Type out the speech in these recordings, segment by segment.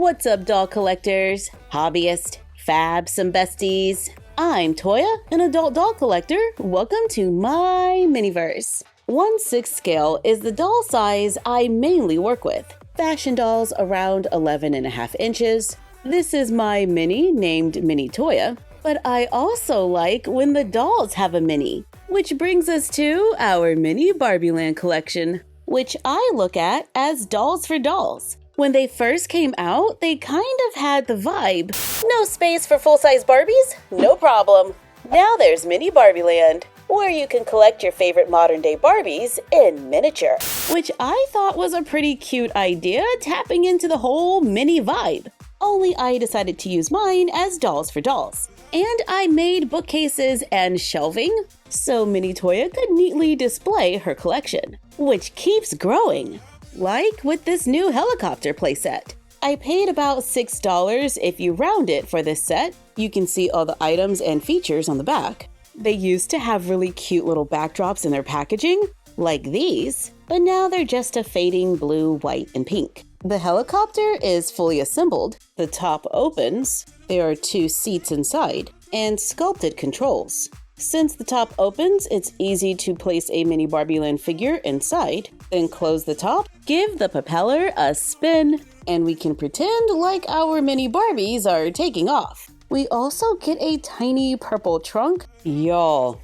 What's up, doll collectors, hobbyists, fabs, and besties? I'm Toya, an adult doll collector. Welcome to my Miniverse. 1/6 scale is the doll size I mainly work with. Fashion dolls around 11.5 inches. This is my mini named Mini Toya, but I also like when the dolls have a mini, which brings us to our Mini BarbieLand collection, which I look at as dolls for dolls. When they first came out, they kind of had the vibe. No space for full-size Barbies? No problem. Now there's Mini BarbieLand, where you can collect your favorite modern-day Barbies in miniature. Which I thought was a pretty cute idea, tapping into the whole mini vibe. Only I decided to use mine as dolls for dolls. And I made bookcases and shelving, so Mini Toya could neatly display her collection, which keeps growing. Like with this new helicopter playset. I paid about $6 if you round it for this set. You can see all the items and features on the back. They used to have really cute little backdrops in their packaging, like these, but now they're just a fading blue, white, and pink. The helicopter is fully assembled. The top opens. There are 2 seats inside, and sculpted controls. Since the top opens, it's easy to place a Mini BarbieLand figure inside, then close the top, give the propeller a spin, and we can pretend like our mini Barbies are taking off. We also get a tiny purple trunk. Y'all,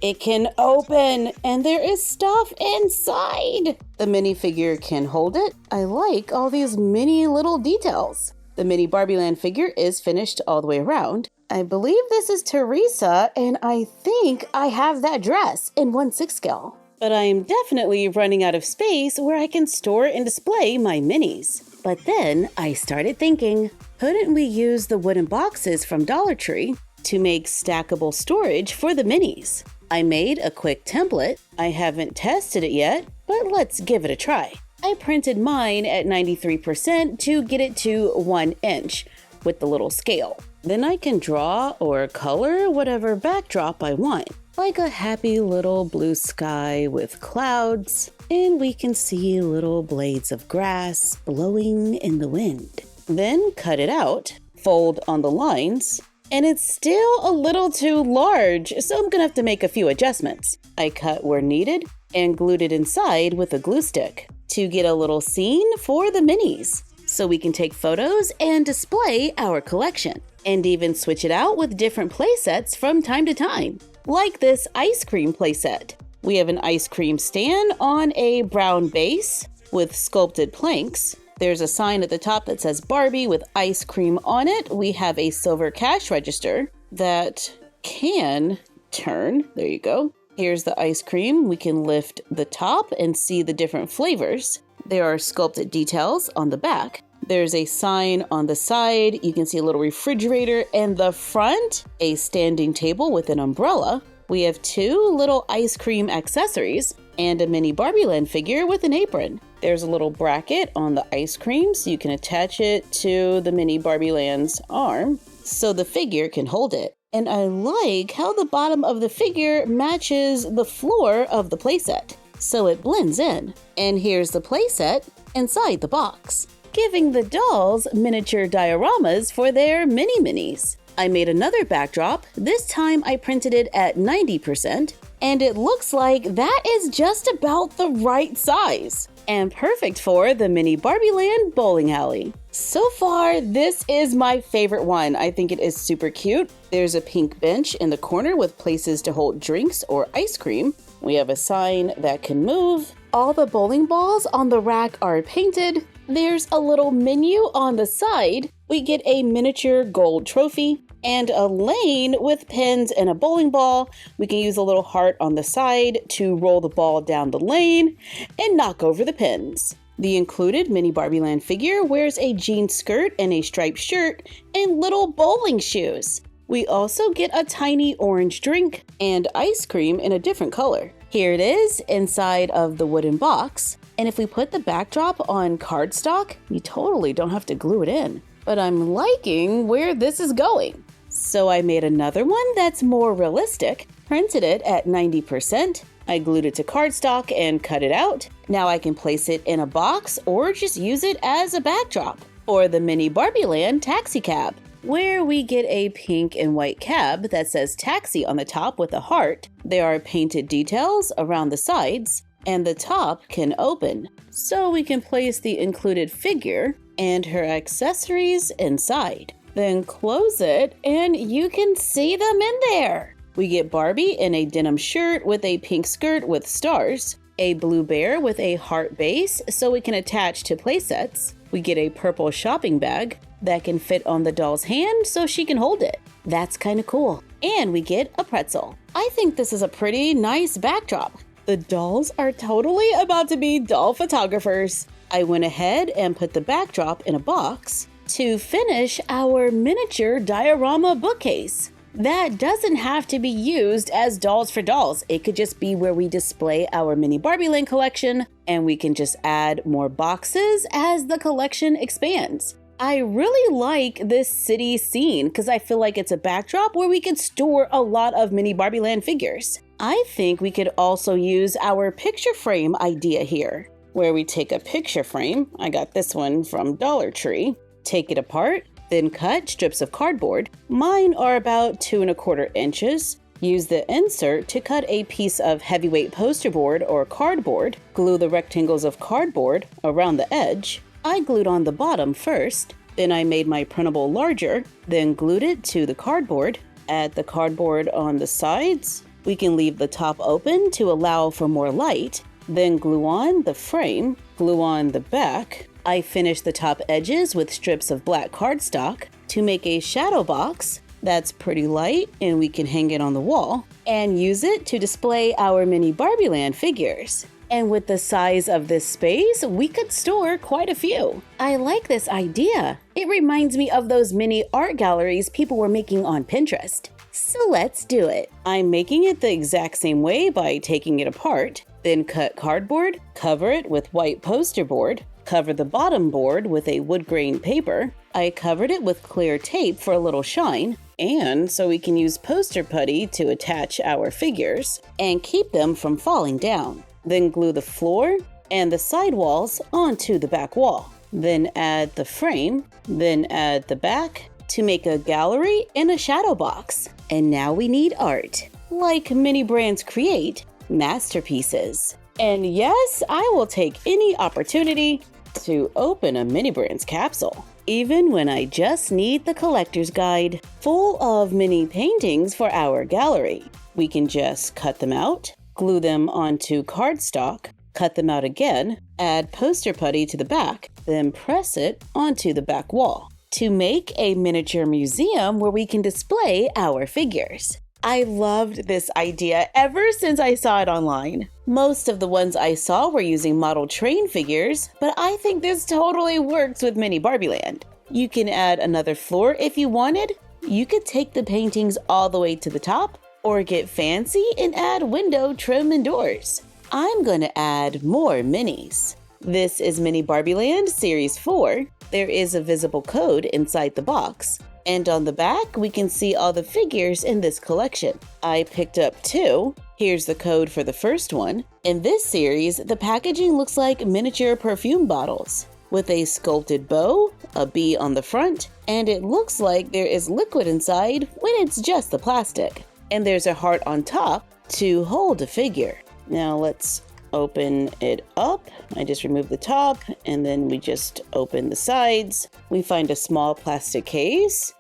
it can open, and there is stuff inside. The minifigure can hold it. I like all these mini little details. The Mini BarbieLand figure is finished all the way around. I believe this is Teresa, and I think I have that dress in 1/6 scale. But I am definitely running out of space where I can store and display my minis. But then I started thinking, couldn't we use the wooden boxes from Dollar Tree to make stackable storage for the minis? I made a quick template. I haven't tested it yet, but let's give it a try. I printed mine at 93% to get it to 1 inch with the little scale. Then I can draw or color whatever backdrop I want, like a happy little blue sky with clouds, and we can see little blades of grass blowing in the wind. Then cut it out, fold on the lines, and it's still a little too large, so I'm gonna have to make a few adjustments. I cut where needed and glued it inside with a glue stick to get a little scene for the minis, so we can take photos and display our collection, and even switch it out with different playsets from time to time, like this ice cream playset. We have an ice cream stand on a brown base with sculpted planks. There's a sign at the top that says Barbie with ice cream on it. We have a silver cash register that can turn. There you go. Here's the ice cream. We can lift the top and see the different flavors. There are sculpted details on the back. There's a sign on the side. You can see a little refrigerator, and the front, a standing table with an umbrella. We have 2 little ice cream accessories and a Mini BarbieLand figure with an apron. There's a little bracket on the ice cream so you can attach it to the Mini BarbieLand's arm so the figure can hold it. And I like how the bottom of the figure matches the floor of the playset, so it blends in. And here's the playset inside the box, giving the dolls miniature dioramas for their mini-minis. I made another backdrop. This time I printed it at 90%, and it looks like that is just about the right size and perfect for the Mini BarbieLand bowling alley. So far, this is my favorite one. I think it is super cute. There's a pink bench in the corner with places to hold drinks or ice cream. We have a sign that can move. All the bowling balls on the rack are painted. There's a little menu on the side. We get a miniature gold trophy and a lane with pins and a bowling ball. We can use a little heart on the side to roll the ball down the lane and knock over the pins. The included Mini BarbieLand figure wears a jean skirt and a striped shirt and little bowling shoes. We also get a tiny orange drink and ice cream in a different color. Here it is inside of the wooden box. And if we put the backdrop on cardstock, you totally don't have to glue it in. But I'm liking where this is going. So I made another one that's more realistic, printed it at 90%. I glued it to cardstock and cut it out. Now I can place it in a box or just use it as a backdrop. for the Mini BarbieLand taxi cab, where we get a pink and white cab that says taxi on the top with a heart. There are painted details around the sides, and the top can open, so we can place the included figure and her accessories inside. Then close it, and you can see them in there. We get Barbie in a denim shirt with a pink skirt with stars, a blue bear with a heart base so we can attach to playsets. We get a purple shopping bag that can fit on the doll's hand so she can hold it. That's kind of cool. And we get a pretzel. I think this is a pretty nice backdrop. The dolls are totally about to be doll photographers. I went ahead and put the backdrop in a box to finish our miniature diorama bookcase. That doesn't have to be used as dolls for dolls. It could just be where we display our Mini BarbieLand collection, and we can just add more boxes as the collection expands. I really like this city scene because I feel like it's a backdrop where we could store a lot of Mini BarbieLand figures. I think we could also use our picture frame idea here, where we take a picture frame. I got this one from Dollar Tree. Take it apart, then cut strips of cardboard. Mine are about 2 1/4 inches. Use the insert to cut a piece of heavyweight poster board or cardboard. Glue the rectangles of cardboard around the edge. I glued on the bottom first, then I made my printable larger, then glued it to the cardboard. Add the cardboard on the sides. We can leave the top open to allow for more light. Then glue on the frame, glue on the back. I finished the top edges with strips of black cardstock to make a shadow box that's pretty light, and we can hang it on the wall and use it to display our Mini BarbieLand figures. And with the size of this space, we could store quite a few. I like this idea. It reminds me of those mini art galleries people were making on Pinterest. So let's do it. I'm making it the exact same way by taking it apart, then cut cardboard, cover it with white poster board, cover the bottom board with a wood grain paper. I covered it with clear tape for a little shine, and so we can use poster putty to attach our figures and keep them from falling down. Then glue the floor and the side walls onto the back wall. Then add the frame, then add the back to make a gallery and a shadow box. And now we need art. Like many brands create masterpieces. And yes, I will take any opportunity to open a Mini Brands capsule, even when I just need the collector's guide, full of mini paintings for our gallery. We can just cut them out, glue them onto cardstock, cut them out again, add poster putty to the back, then press it onto the back wall to make a miniature museum where we can display our figures. I loved this idea ever since I saw it online. Most of the ones I saw were using model train figures, but I think this totally works with Mini BarbieLand. You can add another floor if you wanted. You could take the paintings all the way to the top, or get fancy and add window trim and doors. I'm going to add more minis. This is Mini BarbieLand Series 4. There is a visible code inside the box. And on the back, we can see all the figures in this collection. I picked up 2. Here's the code for the first one. In this series, the packaging looks like miniature perfume bottles with a sculpted bow, a bee on the front, and it looks like there is liquid inside when it's just the plastic. And there's a heart on top to hold a figure. Now let's open it up. I just removed the top, and then we just open the sides. We find a small plastic case,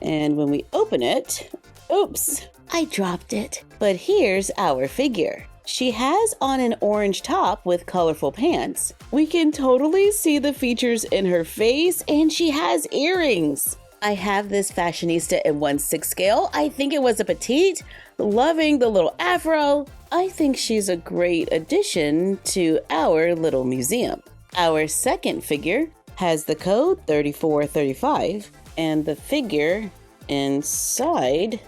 and when we open it, oops, I dropped it. But here's our figure. She has on an orange top with colorful pants. We can totally see the features in her face, and she has earrings. I have this fashionista in 1/6 scale. I think it was a petite. Loving the little afro. I think she's a great addition to our little museum. Our second figure has the code 3435, and the figure inside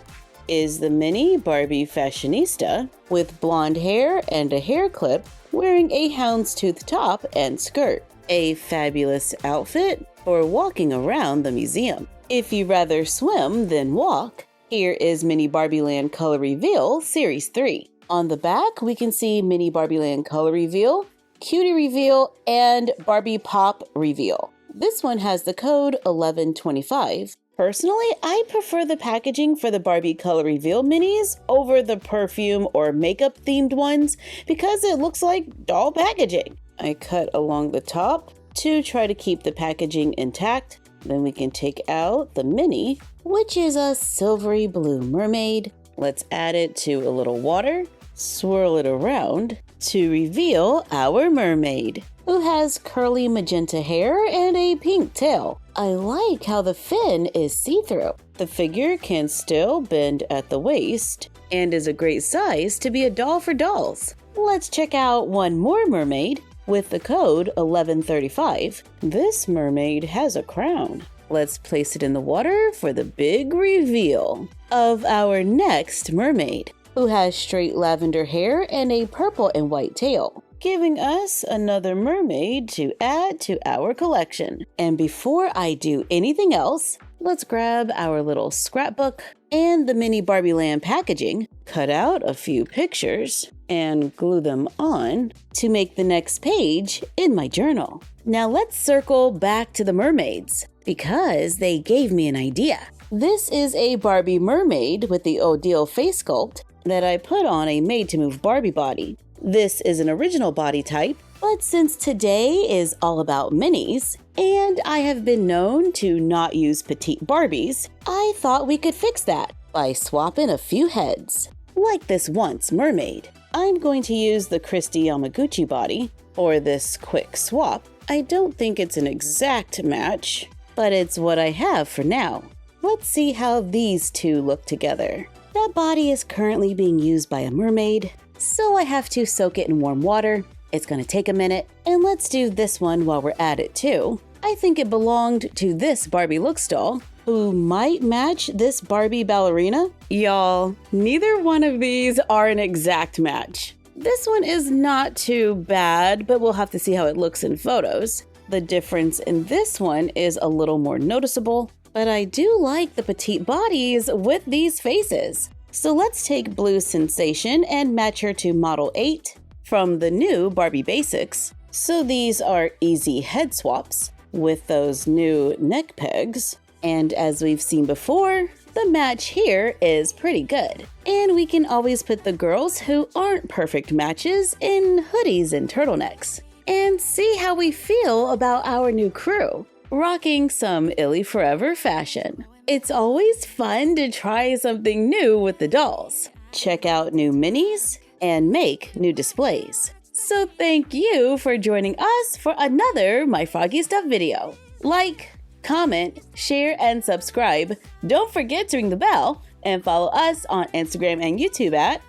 is the Mini Barbie fashionista with blonde hair and a hair clip, wearing a houndstooth top and skirt. A fabulous outfit for walking around the museum. If you rather swim than walk, here is Mini BarbieLand Color Reveal Series 3. On the back, we can see Mini BarbieLand Color Reveal, Cutie Reveal, and Barbie Pop Reveal. This one has the code 1125. Personally, I prefer the packaging for the Barbie color reveal minis over the perfume or makeup themed ones because it looks like doll packaging. I cut along the top to try to keep the packaging intact. Then we can take out the mini, which is a silvery blue mermaid. Let's add it to a little water, swirl it around to reveal our mermaid, who has curly magenta hair and a pink tail. I like how the fin is see-through. The figure can still bend at the waist and is a great size to be a doll for dolls. Let's check out one more mermaid with the code 1135. This mermaid has a crown. Let's place it in the water for the big reveal of our next mermaid, who has straight lavender hair and a purple and white tail, giving us another mermaid to add to our collection. And before I do anything else, let's grab our little scrapbook and the Mini BarbieLand packaging, cut out a few pictures, and glue them on to make the next page in my journal. Now let's circle back to the mermaids because they gave me an idea. This is a Barbie mermaid with the Odile face sculpt that I put on a made-to-move Barbie body. This is an original body type, but since today is all about minis, and I have been known to not use petite Barbies, I thought we could fix that by swapping a few heads. Like this once mermaid, I'm going to use the Christy Yamaguchi body for this quick swap. I don't think it's an exact match, but it's what I have for now. Let's see how these two look together. That body is currently being used by a mermaid, so I have to soak it in warm water. It's gonna take a minute, and let's do this one while we're at it too. I think it belonged to this Barbie Looks doll, who might match this Barbie ballerina. Y'all, neither one of these are an exact match. This one is not too bad, but we'll have to see how it looks in photos. The difference in this one is a little more noticeable, but I do like the petite bodies with these faces. So let's take Blue Sensation and match her to Model 8 from the new Barbie Basics. So these are easy head swaps with those new neck pegs. And as we've seen before, the match here is pretty good. And we can always put the girls who aren't perfect matches in hoodies and turtlenecks. And see how we feel about our new crew, rocking some Illy Forever fashion. It's always fun to try something new with the dolls. Check out new minis and make new displays. So thank you for joining us for another MyFroggyStuff video. Like, comment, share, and subscribe. Don't forget to ring the bell and follow us on Instagram and YouTube at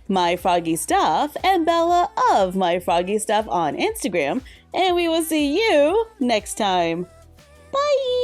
MyFroggyStuff and Bella of MyFroggyStuff on Instagram. And we will see you next time. Bye!